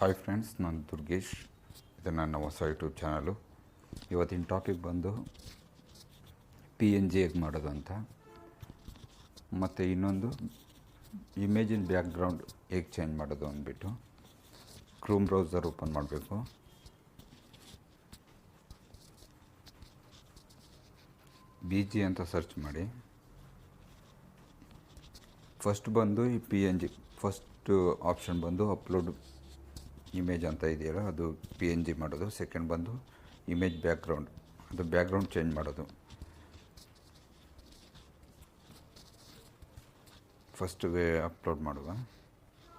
Hi friends, ನಾನು ದುರ್ಗೇಶ್. ಇದು ನನ್ನ ಹೊಸ ಯೂಟ್ಯೂಬ್ ಚಾನಲು. ಇವತ್ತಿನ ಟಾಪಿಕ್ ಬಂದು PNG ಹೇಗೆ ಮಾಡೋದು ಅಂತ, ಮತ್ತು ಇನ್ನೊಂದು ಇಮೇಜಿನ ಬ್ಯಾಕ್ಗ್ರೌಂಡ್ ಹೇಗೆ ಚೇಂಜ್ ಮಾಡೋದು ಅಂದ್ಬಿಟ್ಟು. ಕ್ರೋಮ್ ಬ್ರೌಸರ್ ಓಪನ್ ಮಾಡಬೇಕು. BG ಅಂತ ಸರ್ಚ್ ಮಾಡಿ. ಫಸ್ಟ್ ಬಂದು ಈ PNG ಫಸ್ಟ್ ಆಪ್ಷನ್ ಬಂದು ಅಪ್ಲೋಡ್ ಇಮೇಜ್ ಅಂತ ಇದೆಯಲ್ಲ, ಅದು PNG ಮಾಡೋದು. ಸೆಕೆಂಡ್ ಬಂದು ಇಮೇಜ್ ಬ್ಯಾಕ್ಗ್ರೌಂಡ್, ಅದು ಬ್ಯಾಕ್ಗ್ರೌಂಡ್ ಚೇಂಜ್ ಮಾಡೋದು. ಫಸ್ಟಿಗೆ ಅಪ್ಲೋಡ್ ಮಾಡುವ.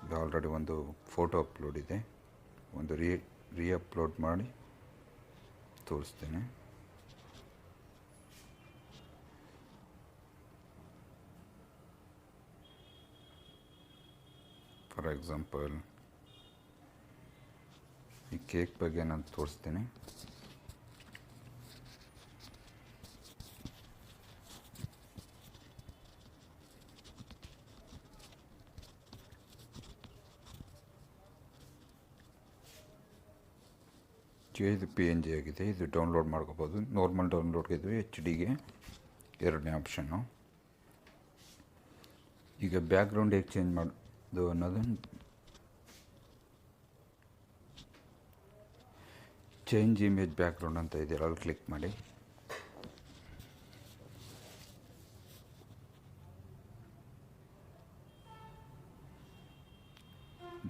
ಈಗ ಆಲ್ರೆಡಿ ಒಂದು ಫೋಟೋ ಅಪ್ಲೋಡ್ ಇದೆ, ಒಂದು ರೀ ಅಪ್ಲೋಡ್ ಮಾಡಿ ತೋರಿಸ್ತೇನೆ. ಫಾರ್ ಎಕ್ಸಾಂಪಲ್ ಈ ಕೇಕ್ ಬಗ್ಗೆ ನಾನು ತೋರಿಸ್ತೀನಿ. ಇದು PNG ಆಗಿದೆ. ಇದು ಡೌನ್ಲೋಡ್ ಮಾಡ್ಕೋಬೋದು. ನಾರ್ಮಲ್ ಡೌನ್ಲೋಡ್ಗೆ ಇದು HD ಎರಡನೇ ಆಪ್ಷನ್ನು. ಈಗ ಬ್ಯಾಕ್ಗ್ರೌಂಡ್ ಹೇಗೆ ಚೇಂಜ್ ಮಾಡೋದು ಅನ್ನೋದನ್ನು, ಚೇಂಜ್ ಇಮೇಜ್ ಬ್ಯಾಕ್ಗ್ರೌಂಡ್ ಅಂತ ಇದೆಯಲ್ಲ, ಅಲ್ಲಿ ಕ್ಲಿಕ್ ಮಾಡಿ.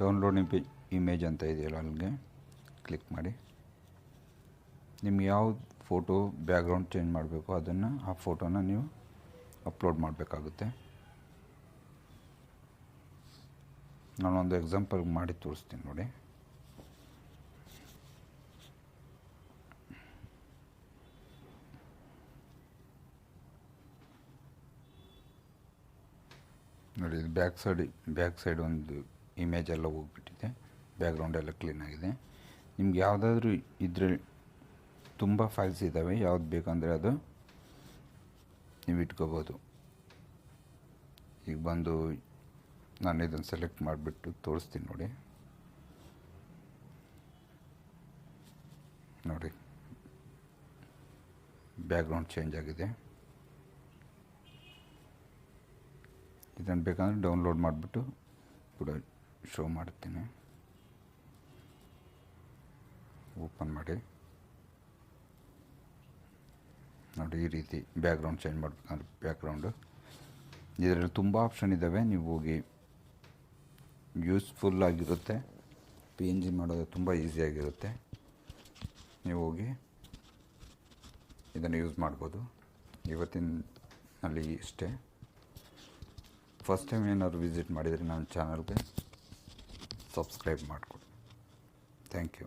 ಡೌನ್ಲೋಡ್ ಇಮೇಜ್ ಅಂತ ಇದೆಯಲ್ಲ, ಅಲ್ಲಿಗೆ ಕ್ಲಿಕ್ ಮಾಡಿ. ನಿಮ್ಗೆ ಯಾವ ಫೋಟೋ ಬ್ಯಾಕ್ಗ್ರೌಂಡ್ ಚೇಂಜ್ ಮಾಡಬೇಕು ಅದನ್ನು, ಆ ಫೋಟೋನ ನೀವು ಅಪ್ಲೋಡ್ ಮಾಡಬೇಕಾಗುತ್ತೆ. ನಾನೊಂದು ಎಕ್ಸಾಂಪಲ್ ಮಾಡಿ ತೋರಿಸ್ತೀನಿ ನೋಡಿ. ನೋಡಿ, ಇದು ಬ್ಯಾಕ್ ಸೈಡ್ ಒಂದು ಇಮೇಜ್ ಎಲ್ಲ ಹೋಗ್ಬಿಟ್ಟಿದೆ. ಬ್ಯಾಕ್ಗ್ರೌಂಡ್ ಎಲ್ಲ ಕ್ಲೀನ್ ಆಗಿದೆ. ನಿಮ್ಗೆ ಯಾವುದಾದ್ರೂ ಇದರಲ್ಲಿ ತುಂಬ ಫೈಲ್ಸ್ ಇದ್ದಾವೆ, ಯಾವ್ದು ಬೇಕಂದರೆ ಅದು ನೀವು ಇಟ್ಕೋಬೋದು. ಈಗ ಬಂದು ನಾನು ಇದನ್ನು ಸೆಲೆಕ್ಟ್ ಮಾಡಿಬಿಟ್ಟು ತೋರಿಸ್ತೀನಿ ನೋಡಿ. ನೋಡಿ, ಬ್ಯಾಕ್ಗ್ರೌಂಡ್ ಚೇಂಜ್ ಆಗಿದೆ. ಇದನ್ನು ಬೇಕಂದರೆ ಡೌನ್ಲೋಡ್ ಮಾಡಿಬಿಟ್ಟು ಕೂಡ ಶೋ ಮಾಡ್ತೀನಿ. ಓಪನ್ ಮಾಡಿ. ನೋಡಿ, ಈ ರೀತಿ ಬ್ಯಾಕ್ಗ್ರೌಂಡ್ ಚೇಂಜ್ ಮಾಡಬೇಕಂದ್ರೆ ಬ್ಯಾಕ್ಗ್ರೌಂಡು ಇದರಲ್ಲಿ ತುಂಬ ಆಪ್ಷನ್ ಇದ್ದಾವೆ. ನೀವು ಹೋಗಿ, ಯೂಸ್ಫುಲ್ ಆಗಿರುತ್ತೆ. PNG ಮಾಡೋದು ತುಂಬ ಈಸಿಯಾಗಿರುತ್ತೆ. ನೀವು ಹೋಗಿ ಇದನ್ನು ಯೂಸ್ ಮಾಡ್ಬೋದು. ಇವತ್ತಿನಲ್ಲಿ ಇಷ್ಟೇ. ಫಸ್ಟ್ ಟೈಮ್ ಏನಾದ್ರು ವಿಸಿಟ್ ಮಾಡಿದರೆ ನನ್ನ ಚಾನಲ್ಗೆ ಸಬ್ಸ್ಕ್ರೈಬ್ ಮಾಡಿಕೊಡಿ. Thank you.